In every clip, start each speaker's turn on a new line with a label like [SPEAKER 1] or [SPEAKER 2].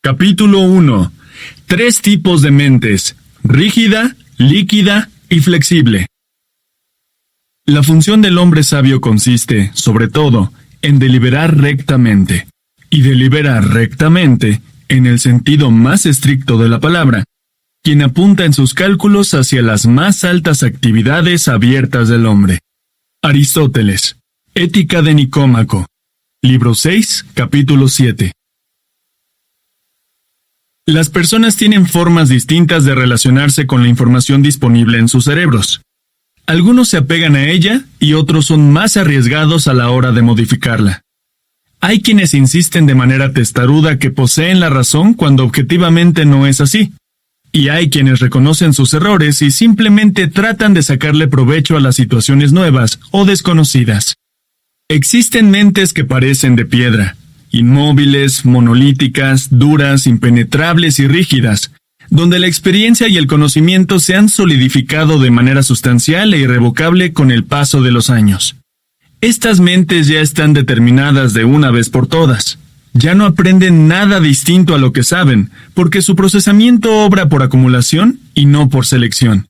[SPEAKER 1] Capítulo 1. 3 tipos de mentes: rígida, líquida y flexible. La función del hombre sabio consiste, sobre todo, en deliberar rectamente. Y deliberar rectamente, en el sentido más estricto de la palabra, quien apunta en sus cálculos hacia las más altas actividades abiertas del hombre. Aristóteles, Ética de Nicómaco, libro 6, capítulo 7. Las personas tienen formas distintas de relacionarse con la información disponible en sus cerebros. Algunos se apegan a ella y otros son más arriesgados a la hora de modificarla. Hay quienes insisten de manera testaruda que poseen la razón cuando objetivamente no es así. Y hay quienes reconocen sus errores y simplemente tratan de sacarle provecho a las situaciones nuevas o desconocidas. Existen mentes que parecen de piedra, inmóviles, monolíticas, duras, impenetrables y rígidas, donde la experiencia y el conocimiento se han solidificado de manera sustancial e irrevocable con el paso de los años. Estas mentes ya están determinadas de una vez por todas. Ya no aprenden nada distinto a lo que saben, porque su procesamiento obra por acumulación y no por selección.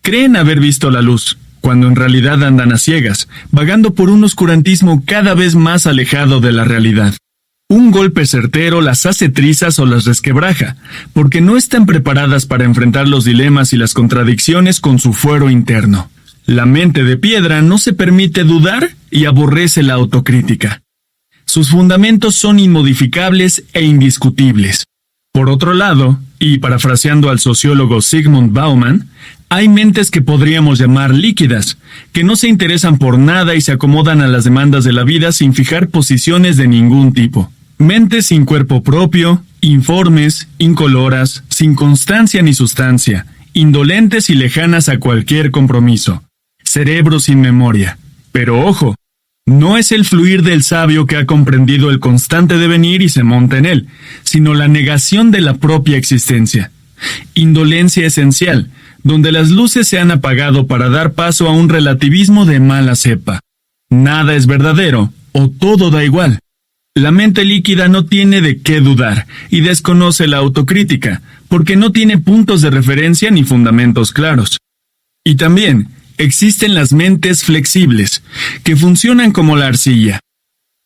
[SPEAKER 1] Creen haber visto la luz, cuando en realidad andan a ciegas, vagando por un oscurantismo cada vez más alejado de la realidad. Un golpe certero las hace trizas o las resquebraja, porque no están preparadas para enfrentar los dilemas y las contradicciones con su fuero interno. La mente de piedra no se permite dudar y aborrece la autocrítica. Sus fundamentos son inmodificables e indiscutibles. Por otro lado, y parafraseando al sociólogo Zygmunt Bauman, hay mentes que podríamos llamar líquidas, que no se interesan por nada y se acomodan a las demandas de la vida sin fijar posiciones de ningún tipo. Mentes sin cuerpo propio, informes, incoloras, sin constancia ni sustancia, indolentes y lejanas a cualquier compromiso. Cerebros sin memoria. Pero ojo, no es el fluir del sabio que ha comprendido el constante devenir y se monta en él, sino la negación de la propia existencia. Indolencia esencial, donde las luces se han apagado para dar paso a un relativismo de mala cepa. Nada es verdadero, o todo da igual. La mente líquida no tiene de qué dudar, y desconoce la autocrítica, porque no tiene puntos de referencia ni fundamentos claros. Y también existen las mentes flexibles, que funcionan como la arcilla.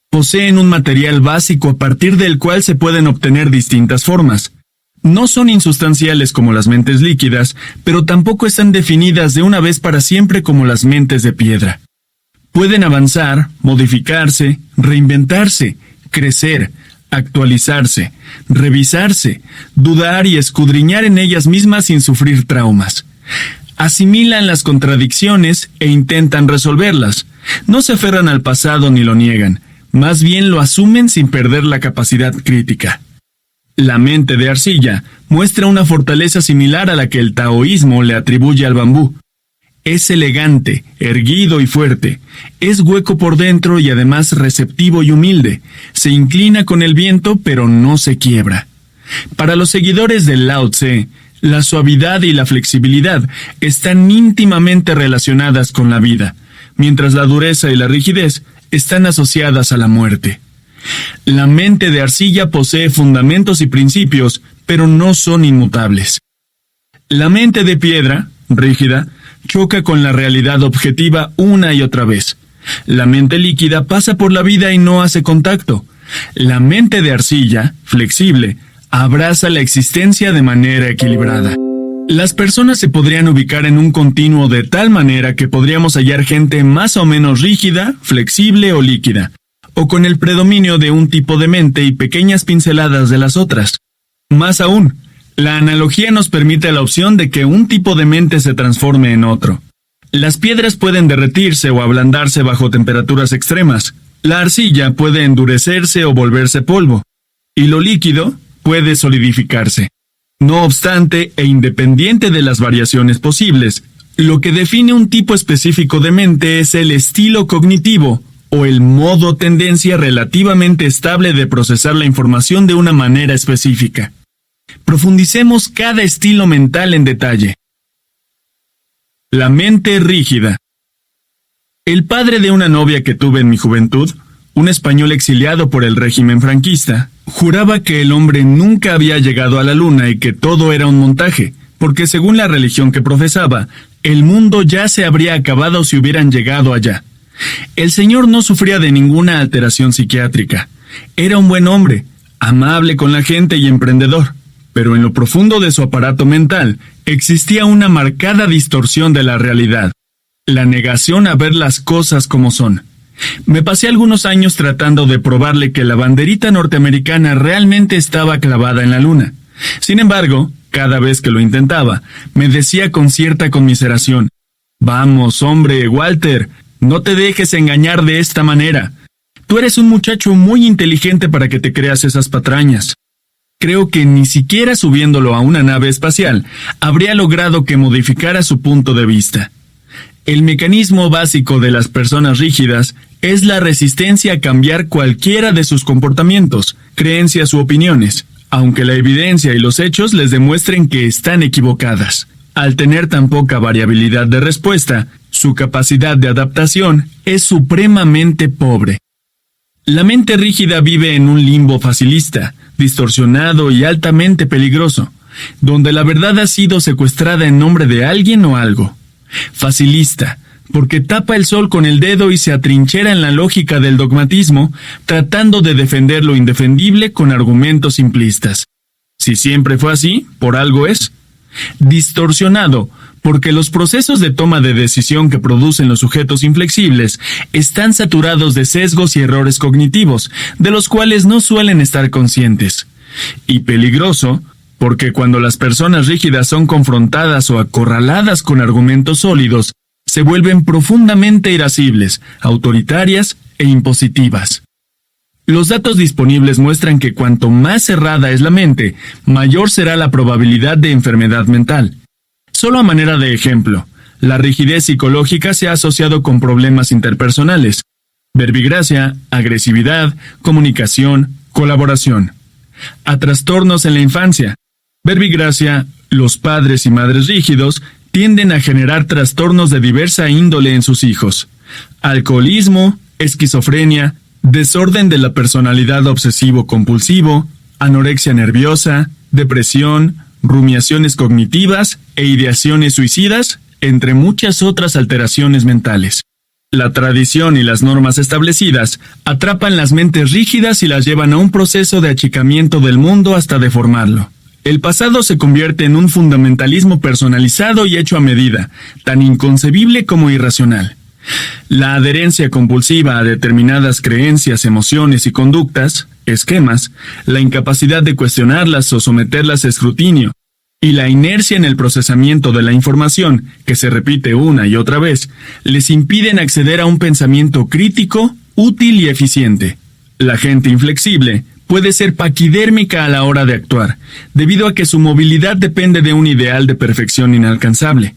[SPEAKER 1] Poseen un material básico a partir del cual se pueden obtener distintas formas. No son insustanciales como las mentes líquidas, pero tampoco están definidas de una vez para siempre como las mentes de piedra. Pueden avanzar, modificarse, reinventarse, crecer, actualizarse, revisarse, dudar y escudriñar en ellas mismas sin sufrir traumas. Asimilan las contradicciones e intentan resolverlas. No se aferran al pasado ni lo niegan, más bien lo asumen sin perder la capacidad crítica. La mente de arcilla muestra una fortaleza similar a la que el taoísmo le atribuye al bambú. Es elegante, erguido y fuerte. Es hueco por dentro y además receptivo y humilde. Se inclina con el viento pero no se quiebra. Para los seguidores del Lao Tse, la suavidad y la flexibilidad están íntimamente relacionadas con la vida, mientras la dureza y la rigidez están asociadas a la muerte. La mente de arcilla posee fundamentos y principios, pero no son inmutables. La mente de piedra, rígida, choca con la realidad objetiva una y otra vez. La mente líquida pasa por la vida y no hace contacto. La mente de arcilla, flexible, abraza la existencia de manera equilibrada. Las personas se podrían ubicar en un continuo de tal manera que podríamos hallar gente más o menos rígida, flexible o líquida, o con el predominio de un tipo de mente y pequeñas pinceladas de las otras. Más aún, la analogía nos permite la opción de que un tipo de mente se transforme en otro. Las piedras pueden derretirse o ablandarse bajo temperaturas extremas. La arcilla puede endurecerse o volverse polvo. Y lo líquido puede solidificarse. No obstante, e independiente de las variaciones posibles, lo que define un tipo específico de mente es el estilo cognitivo, o el modo o tendencia relativamente estable de procesar la información de una manera específica. Profundicemos cada estilo mental en detalle. La mente rígida. El padre de una novia que tuve en mi juventud, un español exiliado por el régimen franquista, juraba que el hombre nunca había llegado a la luna y que todo era un montaje, porque según la religión que profesaba, el mundo ya se habría acabado si hubieran llegado allá. El señor no sufría de ninguna alteración psiquiátrica. Era un buen hombre, amable con la gente y emprendedor, pero en lo profundo de su aparato mental existía una marcada distorsión de la realidad, la negación a ver las cosas como son. Me pasé algunos años tratando de probarle que la banderita norteamericana realmente estaba clavada en la luna. Sin embargo, cada vez que lo intentaba, me decía con cierta conmiseración: «Vamos, hombre, Walter, no te dejes engañar de esta manera. Tú eres un muchacho muy inteligente para que te creas esas patrañas». Creo que ni siquiera subiéndolo a una nave espacial habría logrado que modificara su punto de vista. El mecanismo básico de las personas rígidas es la resistencia a cambiar cualquiera de sus comportamientos, creencias u opiniones, aunque la evidencia y los hechos les demuestren que están equivocadas. Al tener tan poca variabilidad de respuesta, su capacidad de adaptación es supremamente pobre. La mente rígida vive en un limbo facilista, distorsionado y altamente peligroso, donde la verdad ha sido secuestrada en nombre de alguien o algo. Facilista, porque tapa el sol con el dedo y se atrinchera en la lógica del dogmatismo, tratando de defender lo indefendible con argumentos simplistas. Si siempre fue así, por algo es. Distorsionado, porque los procesos de toma de decisión que producen los sujetos inflexibles están saturados de sesgos y errores cognitivos, de los cuales no suelen estar conscientes. Y peligroso, porque cuando las personas rígidas son confrontadas o acorraladas con argumentos sólidos, se vuelven profundamente irascibles, autoritarias e impositivas. Los datos disponibles muestran que cuanto más cerrada es la mente, mayor será la probabilidad de enfermedad mental. Solo a manera de ejemplo, la rigidez psicológica se ha asociado con problemas interpersonales, verbigracia, agresividad, comunicación, colaboración. A trastornos en la infancia, verbigracia, los padres y madres rígidos tienden a generar trastornos de diversa índole en sus hijos. Alcoholismo, esquizofrenia, desorden de la personalidad obsesivo-compulsivo, anorexia nerviosa, depresión, rumiaciones cognitivas e ideaciones suicidas, entre muchas otras alteraciones mentales. La tradición y las normas establecidas atrapan las mentes rígidas y las llevan a un proceso de achicamiento del mundo hasta deformarlo. El pasado se convierte en un fundamentalismo personalizado y hecho a medida, tan inconcebible como irracional. La adherencia compulsiva a determinadas creencias, emociones y conductas, esquemas, la incapacidad de cuestionarlas o someterlas a escrutinio, y la inercia en el procesamiento de la información, que se repite una y otra vez, les impiden acceder a un pensamiento crítico, útil y eficiente. La gente inflexible puede ser paquidérmica a la hora de actuar, debido a que su movilidad depende de un ideal de perfección inalcanzable.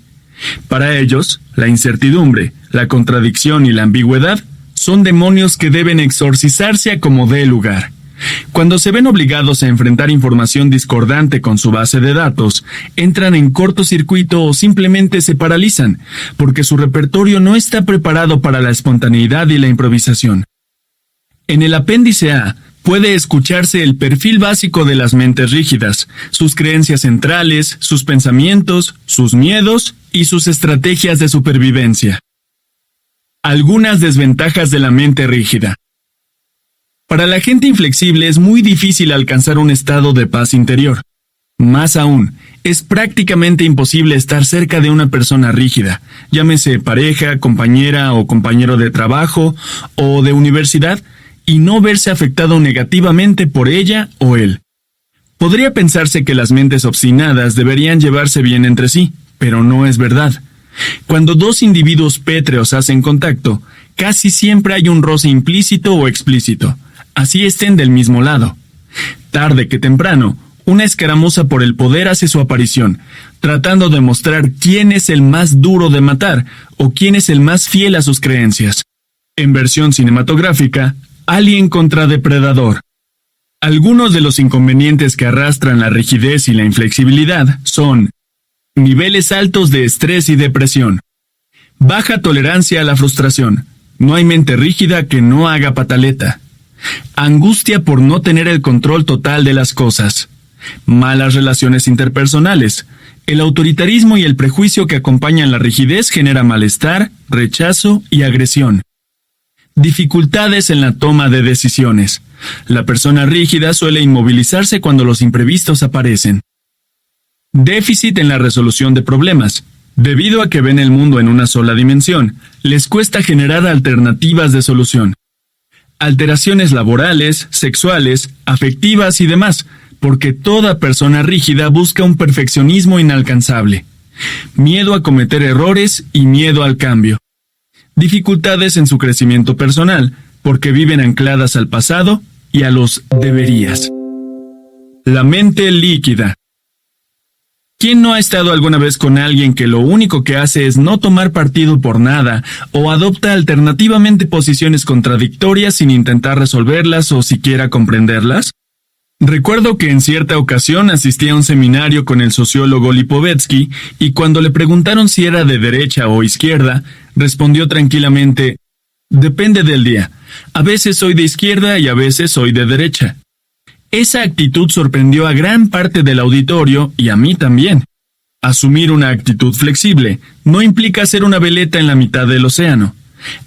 [SPEAKER 1] Para ellos, la incertidumbre, la contradicción y la ambigüedad son demonios que deben exorcizarse a como dé lugar. Cuando se ven obligados a enfrentar información discordante con su base de datos, entran en cortocircuito o simplemente se paralizan, porque su repertorio no está preparado para la espontaneidad y la improvisación. En el apéndice A, puede escucharse el perfil básico de las mentes rígidas, sus creencias centrales, sus pensamientos, sus miedos y sus estrategias de supervivencia. Algunas desventajas de la mente rígida. Para la gente inflexible es muy difícil alcanzar un estado de paz interior. Más aún, es prácticamente imposible estar cerca de una persona rígida, llámese pareja, compañera o compañero de trabajo o de universidad, y no verse afectado negativamente por ella o él. Podría pensarse que las mentes obstinadas deberían llevarse bien entre sí, pero no es verdad. Cuando dos individuos pétreos hacen contacto, casi siempre hay un roce implícito o explícito, así estén del mismo lado. Tarde que temprano, una escaramuza por el poder hace su aparición, tratando de mostrar quién es el más duro de matar o quién es el más fiel a sus creencias. En versión cinematográfica, Alien contra Depredador. Algunos de los inconvenientes que arrastran la rigidez y la inflexibilidad son niveles altos de estrés y depresión, baja tolerancia a la frustración, No hay mente rígida que no haga pataleta. Angustia por no tener el control total de las cosas. Malas relaciones interpersonales. El autoritarismo y el prejuicio que acompañan la rigidez genera malestar, rechazo y agresión. Dificultades en la toma de decisiones. La persona rígida suele inmovilizarse cuando los imprevistos aparecen. Déficit en la resolución de problemas. Debido a que ven el mundo en una sola dimensión, les cuesta generar alternativas de solución. Alteraciones laborales, sexuales, afectivas y demás, porque toda persona rígida busca un perfeccionismo inalcanzable. Miedo a cometer errores y miedo al cambio. Dificultades en su crecimiento personal, porque viven ancladas al pasado y a los deberías. La mente líquida. ¿Quién no ha estado alguna vez con alguien que lo único que hace es no tomar partido por nada o adopta alternativamente posiciones contradictorias sin intentar resolverlas o siquiera comprenderlas? Recuerdo que en cierta ocasión asistí a un seminario con el sociólogo Lipovetsky y cuando le preguntaron si era de derecha o izquierda, respondió tranquilamente: depende del día. A veces soy de izquierda y a veces soy de derecha. Esa actitud sorprendió a gran parte del auditorio y a mí también. Asumir una actitud flexible no implica ser una veleta en la mitad del océano.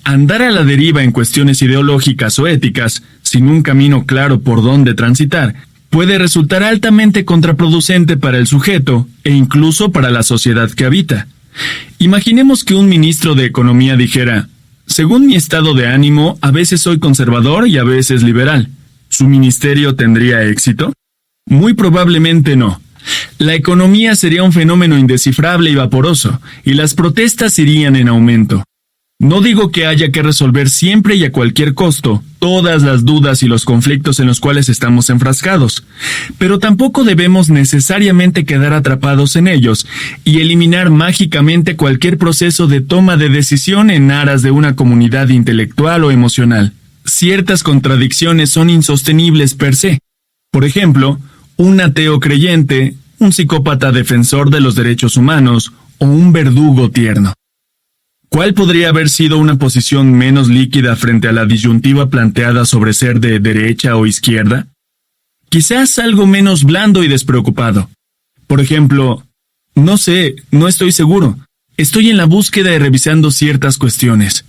[SPEAKER 1] Andar a la deriva en cuestiones ideológicas o éticas, sin un camino claro por dónde transitar, puede resultar altamente contraproducente para el sujeto e incluso para la sociedad que habita. Imaginemos que un ministro de Economía dijera: según mi estado de ánimo, a veces soy conservador y a veces liberal. ¿Su ministerio tendría éxito? Muy probablemente no. La economía sería un fenómeno indescifrable y vaporoso, y las protestas irían en aumento. No digo que haya que resolver siempre y a cualquier costo todas las dudas y los conflictos en los cuales estamos enfrascados, pero tampoco debemos necesariamente quedar atrapados en ellos y eliminar mágicamente cualquier proceso de toma de decisión en aras de una comunidad intelectual o emocional. Ciertas contradicciones son insostenibles per se. Por ejemplo, un ateo creyente, un psicópata defensor de los derechos humanos o un verdugo tierno. ¿Cuál podría haber sido una posición menos líquida frente a la disyuntiva planteada sobre ser de derecha o izquierda? Quizás algo menos blando y despreocupado. Por ejemplo, no sé, no estoy seguro. Estoy en la búsqueda y revisando ciertas cuestiones.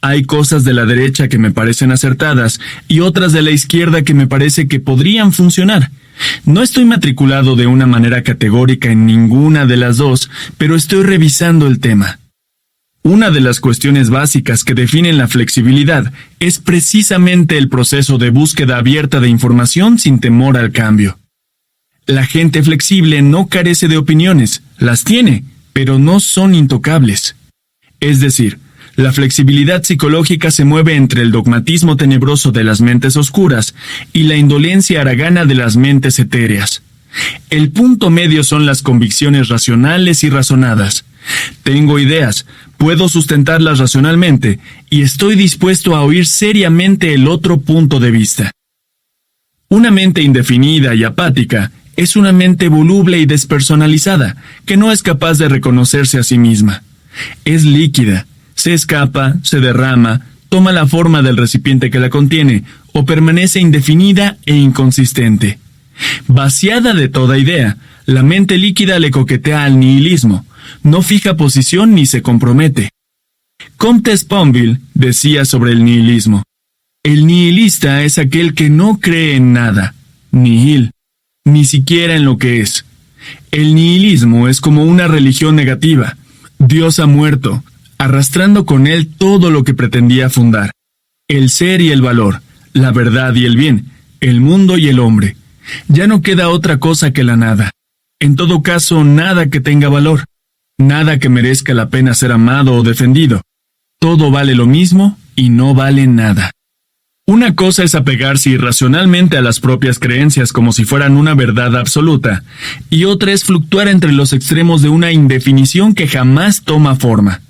[SPEAKER 1] Hay cosas de la derecha que me parecen acertadas y otras de la izquierda que me parece que podrían funcionar. No estoy matriculado de una manera categórica en ninguna de las dos, pero estoy revisando el tema. Una de las cuestiones básicas que definen la flexibilidad es precisamente el proceso de búsqueda abierta de información sin temor al cambio. La gente flexible no carece de opiniones, las tiene, pero no son intocables. Es decir, la flexibilidad psicológica se mueve entre el dogmatismo tenebroso de las mentes oscuras y la indolencia haragana de las mentes etéreas. El punto medio son las convicciones racionales y razonadas. Tengo ideas, puedo sustentarlas racionalmente y estoy dispuesto a oír seriamente el otro punto de vista. Una mente indefinida y apática es una mente voluble y despersonalizada, que no es capaz de reconocerse a sí misma. Es líquida. Se escapa, se derrama, toma la forma del recipiente que la contiene, o permanece indefinida e inconsistente. Vaciada de toda idea, la mente líquida le coquetea al nihilismo, no fija posición ni se compromete. Comte Sponville decía sobre el nihilismo: el nihilista es aquel que no cree en nada, nihil, ni siquiera en lo que es. El nihilismo es como una religión negativa. Dios ha muerto, arrastrando con él todo lo que pretendía fundar: el ser y el valor, la verdad y el bien, el mundo y el hombre. Ya no queda otra cosa que la nada. En todo caso, nada que tenga valor, nada que merezca la pena ser amado o defendido. Todo vale lo mismo y no vale nada. Una cosa es apegarse irracionalmente a las propias creencias como si fueran una verdad absoluta, y otra es fluctuar entre los extremos de una indefinición que jamás toma forma.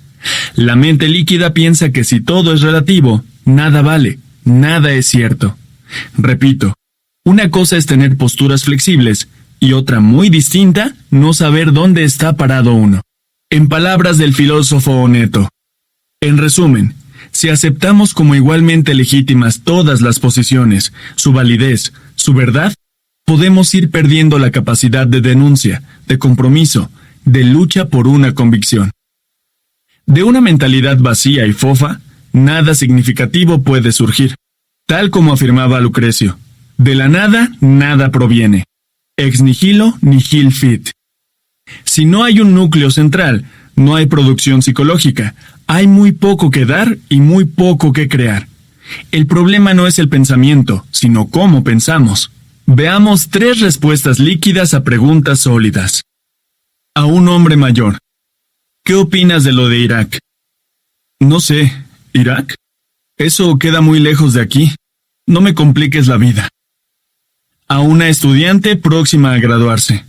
[SPEAKER 1] La mente líquida piensa que si todo es relativo, nada vale, nada es cierto. Repito, una cosa es tener posturas flexibles y otra muy distinta, no saber dónde está parado uno. En palabras del filósofo Oneto: en resumen, Si aceptamos como igualmente legítimas todas las posiciones, su validez, su verdad, podemos ir perdiendo la capacidad de denuncia, de compromiso, de lucha por una convicción. De una mentalidad vacía y fofa, nada significativo puede surgir. Tal como afirmaba Lucrecio, de la nada, nada proviene. Ex nihilo nihil fit. Si no hay un núcleo central, no hay producción psicológica, hay muy poco que dar y muy poco que crear. El problema no es el pensamiento, sino cómo pensamos. Veamos 3 respuestas líquidas a preguntas sólidas. A un hombre mayor. ¿Qué opinas de lo de Irak? No sé, ¿Irak? Eso queda muy lejos de aquí. No me compliques la vida. A una estudiante próxima a graduarse.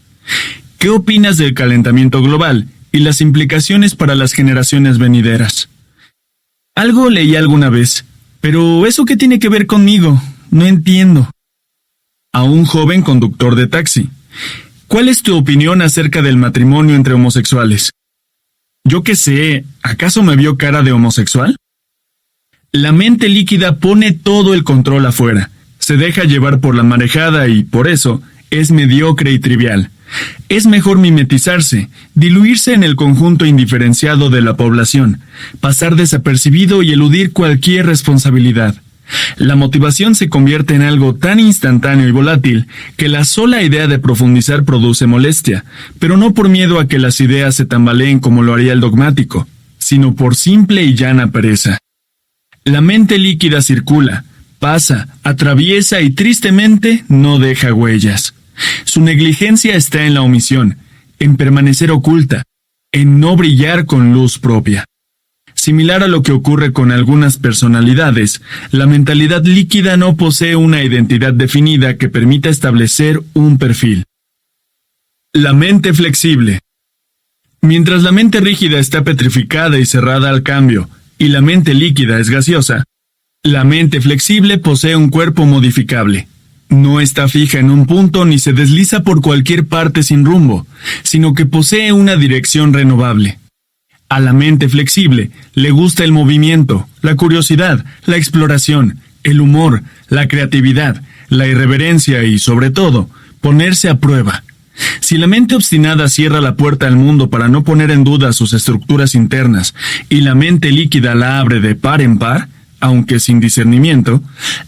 [SPEAKER 1] ¿Qué opinas del calentamiento global y las implicaciones para las generaciones venideras? Algo leí alguna vez, pero ¿eso qué tiene que ver conmigo? No entiendo. A un joven conductor de taxi. ¿Cuál es tu opinión acerca del matrimonio entre homosexuales? Yo qué sé, ¿acaso me vio cara de homosexual? La mente líquida pone todo el control afuera, se deja llevar por la marejada y, por eso, es mediocre y trivial. Es mejor mimetizarse, diluirse en el conjunto indiferenciado de la población, pasar desapercibido y eludir cualquier responsabilidad. La motivación se convierte en algo tan instantáneo y volátil que la sola idea de profundizar produce molestia, pero no por miedo a que las ideas se tambaleen como lo haría el dogmático, sino por simple y llana pereza. La mente líquida circula, pasa, atraviesa y tristemente no deja huellas. Su negligencia está en la omisión, en permanecer oculta, en no brillar con luz propia. Similar a lo que ocurre con algunas personalidades, la mentalidad líquida no posee una identidad definida que permita establecer un perfil. La mente flexible. Mientras la mente rígida está petrificada y cerrada al cambio, y la mente líquida es gaseosa, la mente flexible posee un cuerpo modificable. No está fija en un punto ni se desliza por cualquier parte sin rumbo, sino que posee una dirección renovable. A la mente flexible le gusta el movimiento, la curiosidad, la exploración, el humor, la creatividad, la irreverencia y, sobre todo, ponerse a prueba. Si la mente obstinada cierra la puerta al mundo para no poner en duda sus estructuras internas y la mente líquida la abre de par en par, aunque sin discernimiento,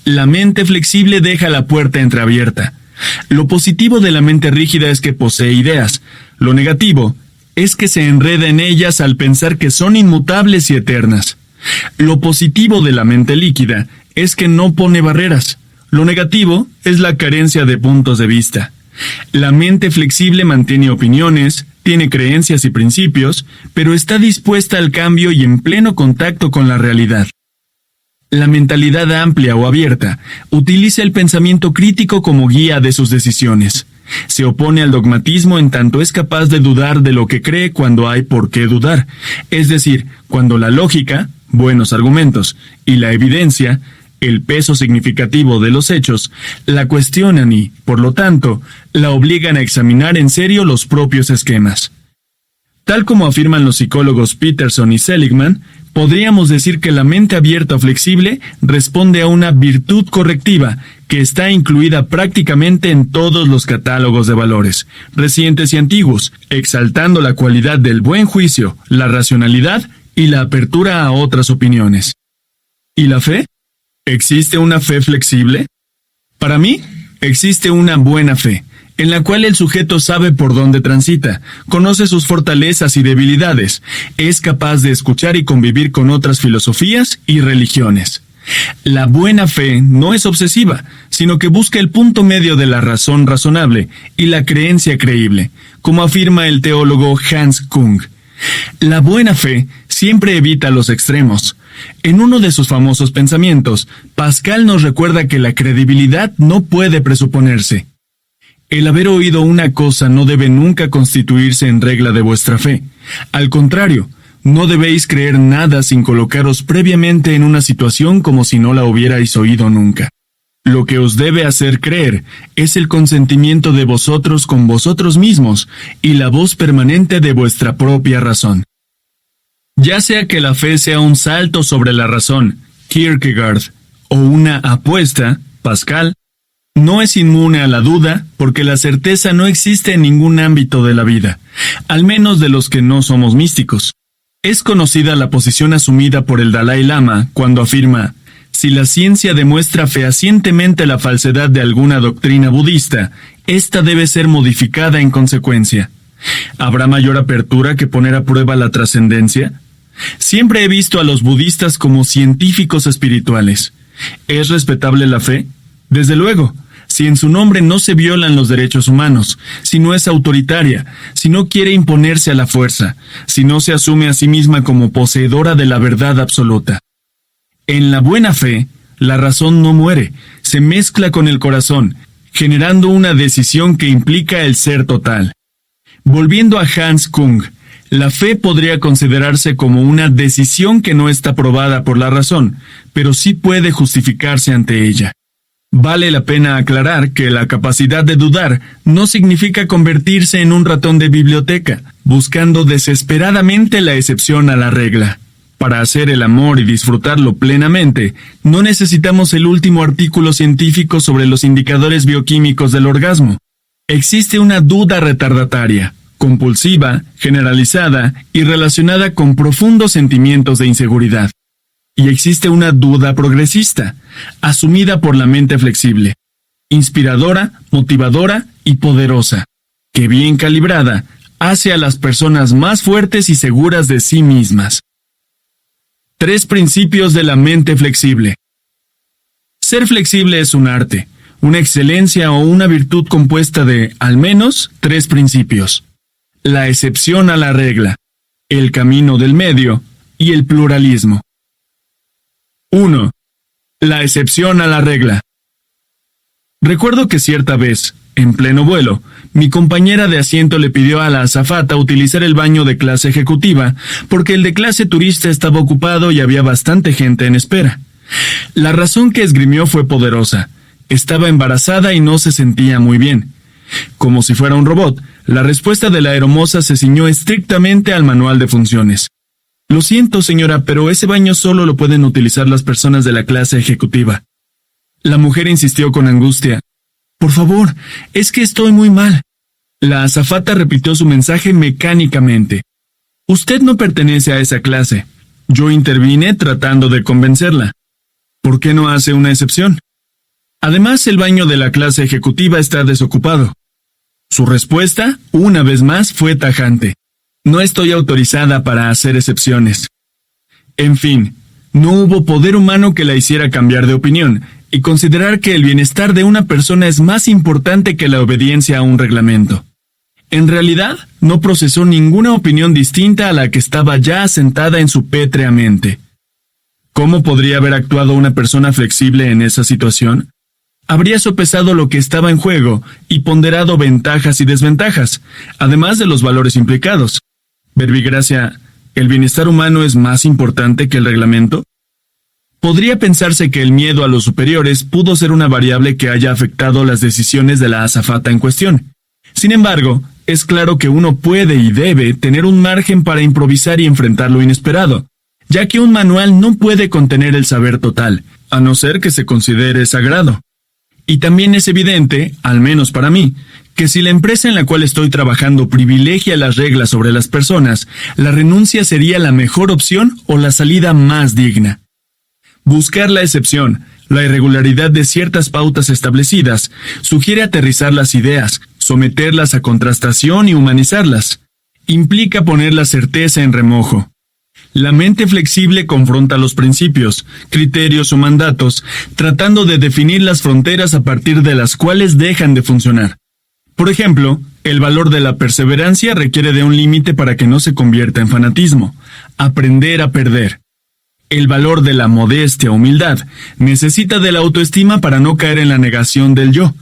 [SPEAKER 1] la mente flexible deja la puerta entreabierta. Lo positivo de la mente rígida es que posee ideas. Lo negativo es que se enreda en ellas al pensar que son inmutables y eternas. Lo positivo de la mente líquida es que no pone barreras. Lo negativo es la carencia de puntos de vista. La mente flexible mantiene opiniones, tiene creencias y principios, pero está dispuesta al cambio y en pleno contacto con la realidad. La mentalidad amplia o abierta utiliza el pensamiento crítico como guía de sus decisiones. Se opone al dogmatismo en tanto es capaz de dudar de lo que cree cuando hay por qué dudar, es decir, cuando la lógica, buenos argumentos, y la evidencia, el peso significativo de los hechos, la cuestionan y, por lo tanto, la obligan a examinar en serio los propios esquemas. Tal como afirman los psicólogos Peterson y Seligman, podríamos decir que la mente abierta o flexible responde a una virtud correctiva que está incluida prácticamente en todos los catálogos de valores, recientes y antiguos, exaltando la cualidad del buen juicio, la racionalidad y la apertura a otras opiniones. ¿Y la fe? ¿Existe una fe flexible? Para mí, existe una buena fe, en la cual el sujeto sabe por dónde transita, conoce sus fortalezas y debilidades, es capaz de escuchar y convivir con otras filosofías y religiones. La buena fe no es obsesiva, sino que busca el punto medio de la razón razonable y la creencia creíble, como afirma el teólogo Hans Kung. La buena fe siempre evita los extremos. En uno de sus famosos pensamientos, Pascal nos recuerda que la credibilidad no puede presuponerse. El haber oído una cosa no debe nunca constituirse en regla de vuestra fe. Al contrario, no debéis creer nada sin colocaros previamente en una situación como si no la hubierais oído nunca. Lo que os debe hacer creer es el consentimiento de vosotros con vosotros mismos y la voz permanente de vuestra propia razón. Ya sea que la fe sea un salto sobre la razón, Kierkegaard, o una apuesta, Pascal, no es inmune a la duda porque la certeza no existe en ningún ámbito de la vida, al menos de los que no somos místicos. Es conocida la posición asumida por el Dalai Lama cuando afirma: si la ciencia demuestra fehacientemente la falsedad de alguna doctrina budista, esta debe ser modificada en consecuencia. ¿Habrá mayor apertura que poner a prueba la trascendencia? Siempre he visto a los budistas como científicos espirituales. ¿Es respetable la fe? Desde luego, si en su nombre no se violan los derechos humanos, si no es autoritaria, si no quiere imponerse a la fuerza, si no se asume a sí misma como poseedora de la verdad absoluta. En la buena fe, la razón no muere, se mezcla con el corazón, generando una decisión que implica el ser total. Volviendo a Hans Kung, la fe podría considerarse como una decisión que no está probada por la razón, pero sí puede justificarse ante ella. Vale la pena aclarar que la capacidad de dudar no significa convertirse en un ratón de biblioteca, buscando desesperadamente la excepción a la regla. Para hacer el amor y disfrutarlo plenamente, no necesitamos el último artículo científico sobre los indicadores bioquímicos del orgasmo. Existe una duda retardataria, compulsiva, generalizada y relacionada con profundos sentimientos de inseguridad. Y existe una duda progresista, asumida por la mente flexible, inspiradora, motivadora y poderosa, que bien calibrada, hace a las personas más fuertes y seguras de sí mismas. 3 principios de la mente flexible. Ser flexible es un arte, una excelencia o una virtud compuesta de, al menos, 3 principios: la excepción a la regla, el camino del medio y el pluralismo. 1. La excepción a la regla. Recuerdo que cierta vez, en pleno vuelo, mi compañera de asiento le pidió a la azafata utilizar el baño de clase ejecutiva porque el de clase turista estaba ocupado y había bastante gente en espera. La razón que esgrimió fue poderosa. Estaba embarazada y no se sentía muy bien. Como si fuera un robot, la respuesta de la aeromoza se ciñó estrictamente al manual de funciones. Lo siento, señora, pero ese baño solo lo pueden utilizar las personas de la clase ejecutiva. La mujer insistió con angustia: por favor, es que estoy muy mal. La azafata repitió su mensaje mecánicamente: usted no pertenece a esa clase. Yo intervine tratando de convencerla. ¿Por qué no hace una excepción? Además, el baño de la clase ejecutiva está desocupado. Su respuesta, una vez más, fue tajante: no estoy autorizada para hacer excepciones. En fin, no hubo poder humano que la hiciera cambiar de opinión y considerar que el bienestar de una persona es más importante que la obediencia a un reglamento. En realidad, no procesó ninguna opinión distinta a la que estaba ya asentada en su pétrea mente. ¿Cómo podría haber actuado una persona flexible en esa situación? Habría sopesado lo que estaba en juego y ponderado ventajas y desventajas, además de los valores implicados. Verbigracia, ¿el bienestar humano es más importante que el reglamento? Podría pensarse que el miedo a los superiores pudo ser una variable que haya afectado las decisiones de la azafata en cuestión. Sin embargo, es claro que uno puede y debe tener un margen para improvisar y enfrentar lo inesperado, ya que un manual no puede contener el saber total, a no ser que se considere sagrado. Y también es evidente, al menos para mí, que si la empresa en la cual estoy trabajando privilegia las reglas sobre las personas, la renuncia sería la mejor opción o la salida más digna. Buscar la excepción, la irregularidad de ciertas pautas establecidas, sugiere aterrizar las ideas, someterlas a contrastación y humanizarlas. Implica poner la certeza en remojo. La mente flexible confronta los principios, criterios o mandatos, tratando de definir las fronteras a partir de las cuales dejan de funcionar. Por ejemplo, el valor de la perseverancia requiere de un límite para que no se convierta en fanatismo. Aprender a perder. El valor de la modestia o humildad necesita de la autoestima para no caer en la negación del yo.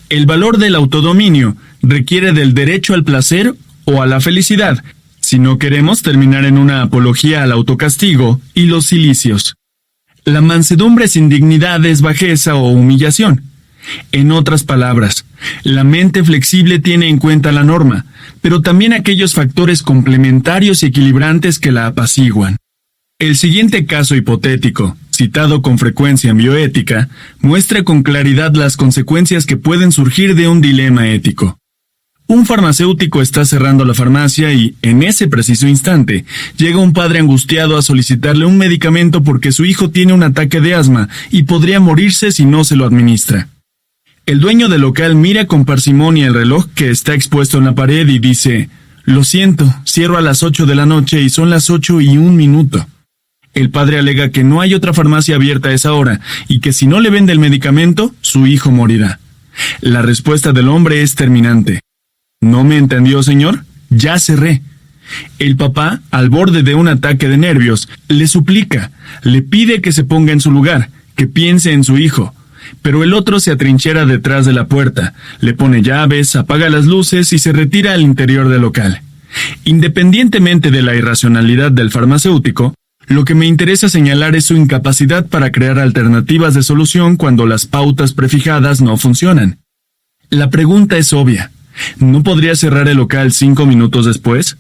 [SPEAKER 1] El valor del autodominio requiere del derecho al placer o a la felicidad, si no queremos terminar en una apología al autocastigo y los cilicios. La mansedumbre sin dignidad es bajeza o humillación. En otras palabras, la mente flexible tiene en cuenta la norma, pero también aquellos factores complementarios y equilibrantes que la apaciguan. El siguiente caso hipotético, citado con frecuencia en bioética, muestra con claridad las consecuencias que pueden surgir de un dilema ético. Un farmacéutico está cerrando la farmacia y, en ese preciso instante, llega un padre angustiado a solicitarle un medicamento porque su hijo tiene un ataque de asma y podría morirse si no se lo administra. El dueño del local mira con parsimonia el reloj que está expuesto en la pared y dice: «Lo siento, cierro a las 8 de la noche y son las 8:01". El padre alega que no hay otra farmacia abierta a esa hora y que si no le vende el medicamento, su hijo morirá. La respuesta del hombre es terminante: «¿No me entendió, señor? Ya cerré». El papá, al borde de un ataque de nervios, le suplica, le pide que se ponga en su lugar, que piense en su hijo. Pero el otro se atrinchera detrás de la puerta, le pone llaves, apaga las luces y se retira al interior del local. Independientemente de la irracionalidad del farmacéutico, lo que me interesa señalar es su incapacidad para crear alternativas de solución cuando las pautas prefijadas no funcionan. La pregunta es obvia: ¿no podría cerrar el local 5 minutos después?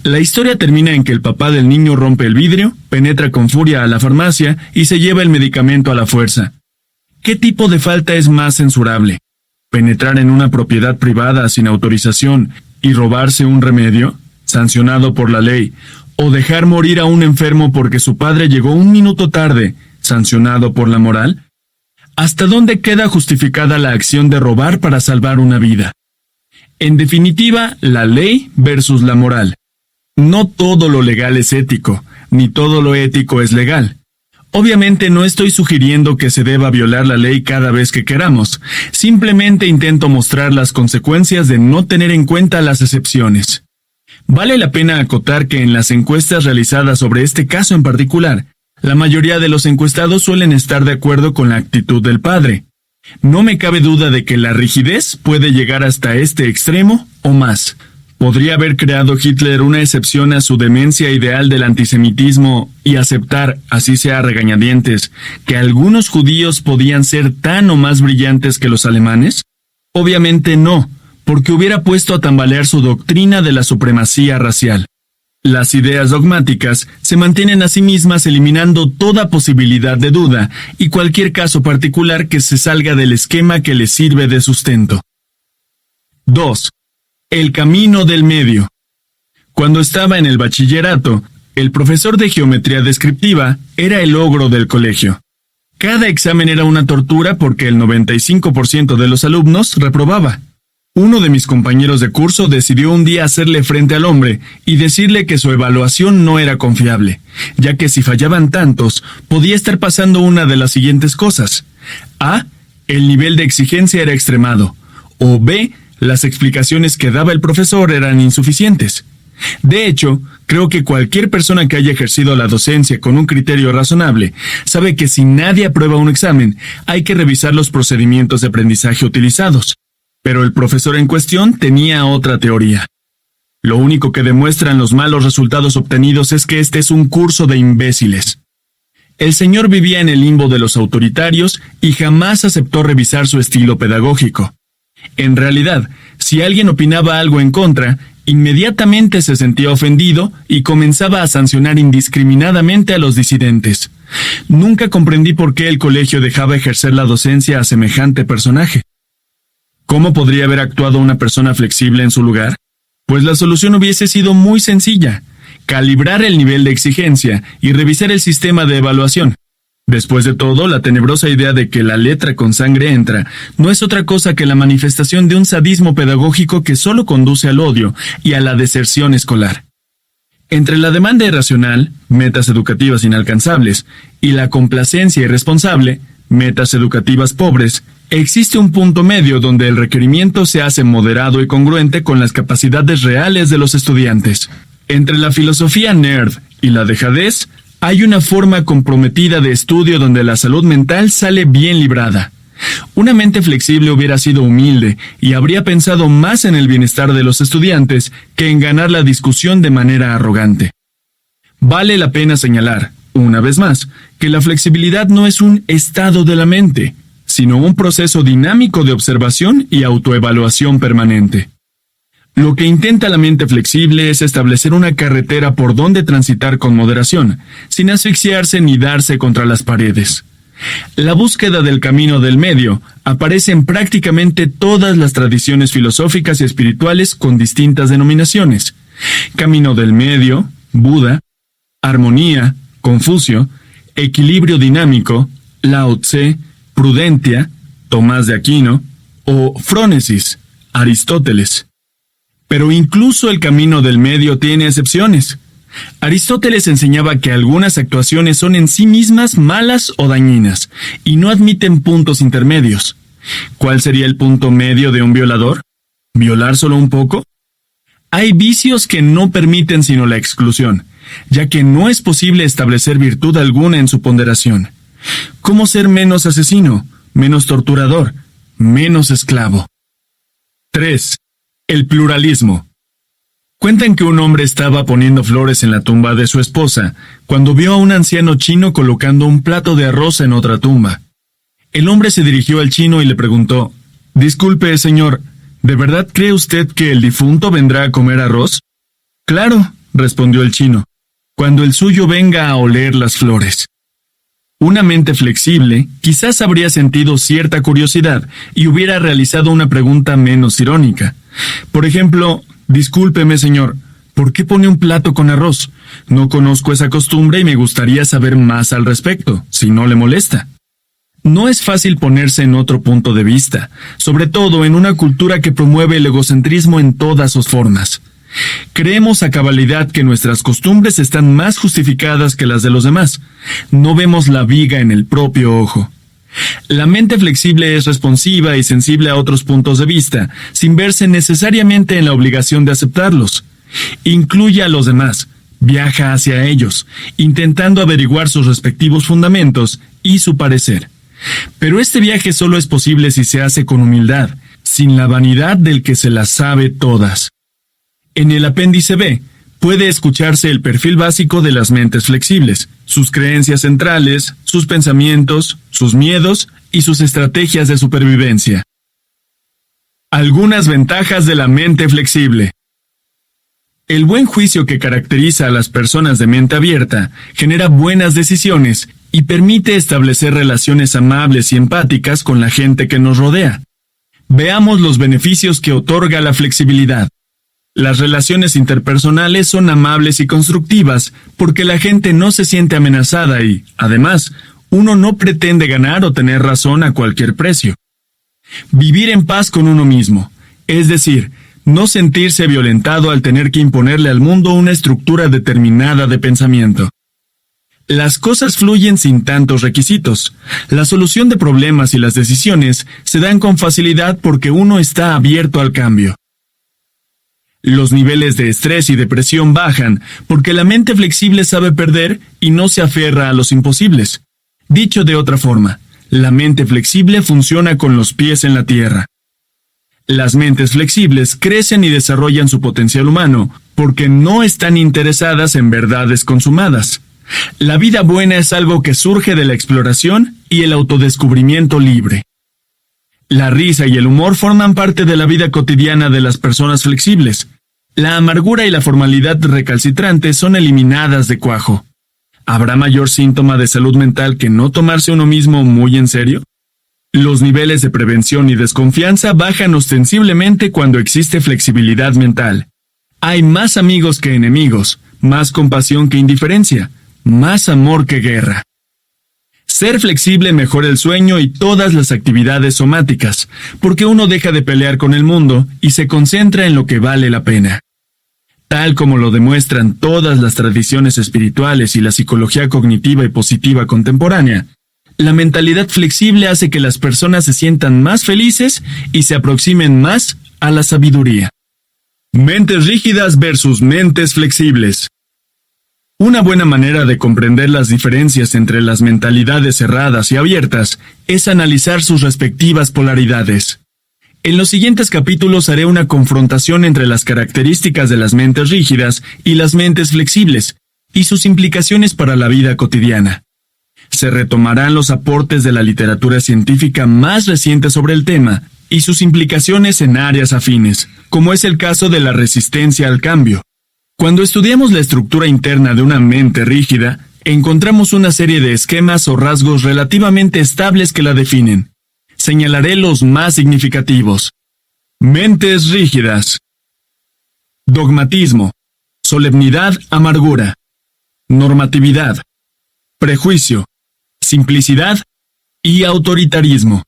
[SPEAKER 1] La historia termina en que el papá del niño rompe el vidrio, penetra con furia a la farmacia y se lleva el medicamento a la fuerza. ¿Qué tipo de falta es más censurable? ¿Penetrar en una propiedad privada sin autorización y robarse un remedio, sancionado por la ley, o dejar morir a un enfermo porque su padre llegó 1 minuto tarde, sancionado por la moral? ¿Hasta dónde queda justificada la acción de robar para salvar una vida? En definitiva, la ley versus la moral. No todo lo legal es ético, ni todo lo ético es legal. Obviamente no estoy sugiriendo que se deba violar la ley cada vez que queramos, simplemente intento mostrar las consecuencias de no tener en cuenta las excepciones. Vale la pena acotar que en las encuestas realizadas sobre este caso en particular, la mayoría de los encuestados suelen estar de acuerdo con la actitud del padre. No me cabe duda de que la rigidez puede llegar hasta este extremo o más. ¿Podría haber creado Hitler una excepción a su demencia ideal del antisemitismo y aceptar, así sea a regañadientes, que algunos judíos podían ser tan o más brillantes que los alemanes? Obviamente no, porque hubiera puesto a tambalear su doctrina de la supremacía racial. Las ideas dogmáticas se mantienen a sí mismas eliminando toda posibilidad de duda y cualquier caso particular que se salga del esquema que les sirve de sustento. 2. El camino del medio. Cuando estaba en el bachillerato, el profesor de geometría descriptiva era el ogro del colegio. Cada examen era una tortura porque el 95% de los alumnos reprobaba. Uno de mis compañeros de curso decidió un día hacerle frente al hombre y decirle que su evaluación no era confiable, ya que si fallaban tantos, podía estar pasando una de las siguientes cosas: A. El nivel de exigencia era extremado, o B. Las explicaciones que daba el profesor eran insuficientes. De hecho, creo que cualquier persona que haya ejercido la docencia con un criterio razonable sabe que si nadie aprueba un examen, hay que revisar los procedimientos de aprendizaje utilizados. Pero el profesor en cuestión tenía otra teoría. Lo único que demuestran los malos resultados obtenidos es que este es un curso de imbéciles. El señor vivía en el limbo de los autoritarios y jamás aceptó revisar su estilo pedagógico. En realidad, si alguien opinaba algo en contra, inmediatamente se sentía ofendido y comenzaba a sancionar indiscriminadamente a los disidentes. Nunca comprendí por qué el colegio dejaba ejercer la docencia a semejante personaje. ¿Cómo podría haber actuado una persona flexible en su lugar? Pues la solución hubiese sido muy sencilla: calibrar el nivel de exigencia y revisar el sistema de evaluación. Después de todo, la tenebrosa idea de que la letra con sangre entra no es otra cosa que la manifestación de un sadismo pedagógico que solo conduce al odio y a la deserción escolar. Entre la demanda irracional, metas educativas inalcanzables, y la complacencia irresponsable, metas educativas pobres, existe un punto medio donde el requerimiento se hace moderado y congruente con las capacidades reales de los estudiantes. Entre la filosofía nerd y la dejadez, hay una forma comprometida de estudio donde la salud mental sale bien librada. Una mente flexible hubiera sido humilde y habría pensado más en el bienestar de los estudiantes que en ganar la discusión de manera arrogante. Vale la pena señalar, una vez más, que la flexibilidad no es un estado de la mente, sino un proceso dinámico de observación y autoevaluación permanente. Lo que intenta la mente flexible es establecer una carretera por donde transitar con moderación, sin asfixiarse ni darse contra las paredes. La búsqueda del camino del medio aparece en prácticamente todas las tradiciones filosóficas y espirituales con distintas denominaciones. Camino del medio, Buda, armonía, Confucio, equilibrio dinámico, Lao Tse, prudentia, Tomás de Aquino, o frónesis, Aristóteles. Pero incluso el camino del medio tiene excepciones. Aristóteles enseñaba que algunas actuaciones son en sí mismas malas o dañinas, y no admiten puntos intermedios. ¿Cuál sería el punto medio de un violador? ¿Violar solo un poco? Hay vicios que no permiten sino la exclusión, ya que no es posible establecer virtud alguna en su ponderación. ¿Cómo ser menos asesino, menos torturador, menos esclavo? 3. El pluralismo. Cuentan que un hombre estaba poniendo flores en la tumba de su esposa, cuando vio a un anciano chino colocando un plato de arroz en otra tumba. El hombre se dirigió al chino y le preguntó: «Disculpe, señor, ¿de verdad cree usted que el difunto vendrá a comer arroz?» «Claro», respondió el chino, «cuando el suyo venga a oler las flores». Una mente flexible quizás habría sentido cierta curiosidad y hubiera realizado una pregunta menos irónica. Por ejemplo: «Discúlpeme, señor, ¿por qué pone un plato con arroz? No conozco esa costumbre y me gustaría saber más al respecto, si no le molesta». No es fácil ponerse en otro punto de vista, sobre todo en una cultura que promueve el egocentrismo en todas sus formas. Creemos a cabalidad que nuestras costumbres están más justificadas que las de los demás. No vemos la viga en el propio ojo. La mente flexible es responsiva y sensible a otros puntos de vista, sin verse necesariamente en la obligación de aceptarlos. Incluye a los demás, viaja hacia ellos, intentando averiguar sus respectivos fundamentos y su parecer. Pero este viaje solo es posible si se hace con humildad, sin la vanidad del que se las sabe todas. En el apéndice B puede escucharse el perfil básico de las mentes flexibles, sus creencias centrales, sus pensamientos, sus miedos y sus estrategias de supervivencia. Algunas ventajas de la mente flexible. El buen juicio que caracteriza a las personas de mente abierta genera buenas decisiones y permite establecer relaciones amables y empáticas con la gente que nos rodea. Veamos los beneficios que otorga la flexibilidad. Las relaciones interpersonales son amables y constructivas porque la gente no se siente amenazada y, además, uno no pretende ganar o tener razón a cualquier precio. Vivir en paz con uno mismo, es decir, no sentirse violentado al tener que imponerle al mundo una estructura determinada de pensamiento. Las cosas fluyen sin tantos requisitos. La solución de problemas y las decisiones se dan con facilidad porque uno está abierto al cambio. Los niveles de estrés y depresión bajan porque la mente flexible sabe perder y no se aferra a los imposibles. Dicho de otra forma, la mente flexible funciona con los pies en la tierra. Las mentes flexibles crecen y desarrollan su potencial humano porque no están interesadas en verdades consumadas. La vida buena es algo que surge de la exploración y el autodescubrimiento libre. La risa y el humor forman parte de la vida cotidiana de las personas flexibles. La amargura y la formalidad recalcitrante son eliminadas de cuajo. ¿Habrá mayor síntoma de salud mental que no tomarse uno mismo muy en serio? Los niveles de prevención y desconfianza bajan ostensiblemente cuando existe flexibilidad mental. Hay más amigos que enemigos, más compasión que indiferencia, más amor que guerra. Ser flexible mejora el sueño y todas las actividades somáticas, porque uno deja de pelear con el mundo y se concentra en lo que vale la pena. Tal como lo demuestran todas las tradiciones espirituales y la psicología cognitiva y positiva contemporánea, la mentalidad flexible hace que las personas se sientan más felices y se aproximen más a la sabiduría. Mentes rígidas versus mentes flexibles. Una buena manera de comprender las diferencias entre las mentalidades cerradas y abiertas es analizar sus respectivas polaridades. En los siguientes capítulos haré una confrontación entre las características de las mentes rígidas y las mentes flexibles, y sus implicaciones para la vida cotidiana. Se retomarán los aportes de la literatura científica más reciente sobre el tema, y sus implicaciones en áreas afines, como es el caso de la resistencia al cambio. Cuando estudiamos la estructura interna de una mente rígida, encontramos una serie de esquemas o rasgos relativamente estables que la definen. Señalaré los más significativos. Mentes rígidas. Dogmatismo. Solemnidad, amargura. Normatividad. Prejuicio. Simplicidad y autoritarismo.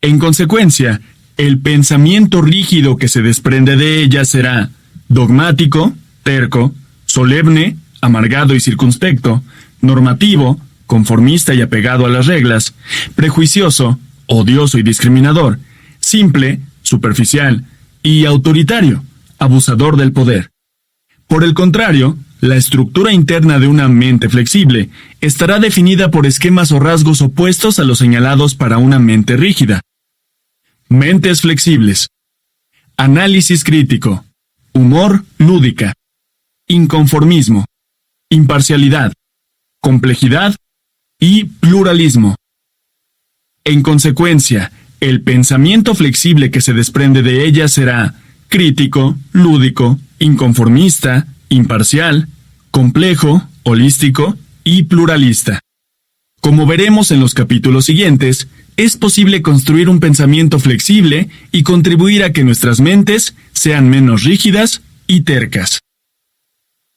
[SPEAKER 1] En consecuencia, el pensamiento rígido que se desprende de ella será dogmático, terco, solemne, amargado y circunspecto, normativo, conformista y apegado a las reglas, prejuicioso, odioso y discriminador, simple, superficial y autoritario, abusador del poder. Por el contrario, la estructura interna de una mente flexible estará definida por esquemas o rasgos opuestos a los señalados para una mente rígida. Mentes flexibles. Análisis crítico. Humor lúdica. Inconformismo. Imparcialidad. Complejidad y pluralismo. En consecuencia, el pensamiento flexible que se desprende de ella será crítico, lúdico, inconformista, imparcial, complejo, holístico y pluralista. Como veremos en los capítulos siguientes, es posible construir un pensamiento flexible y contribuir a que nuestras mentes sean menos rígidas y tercas.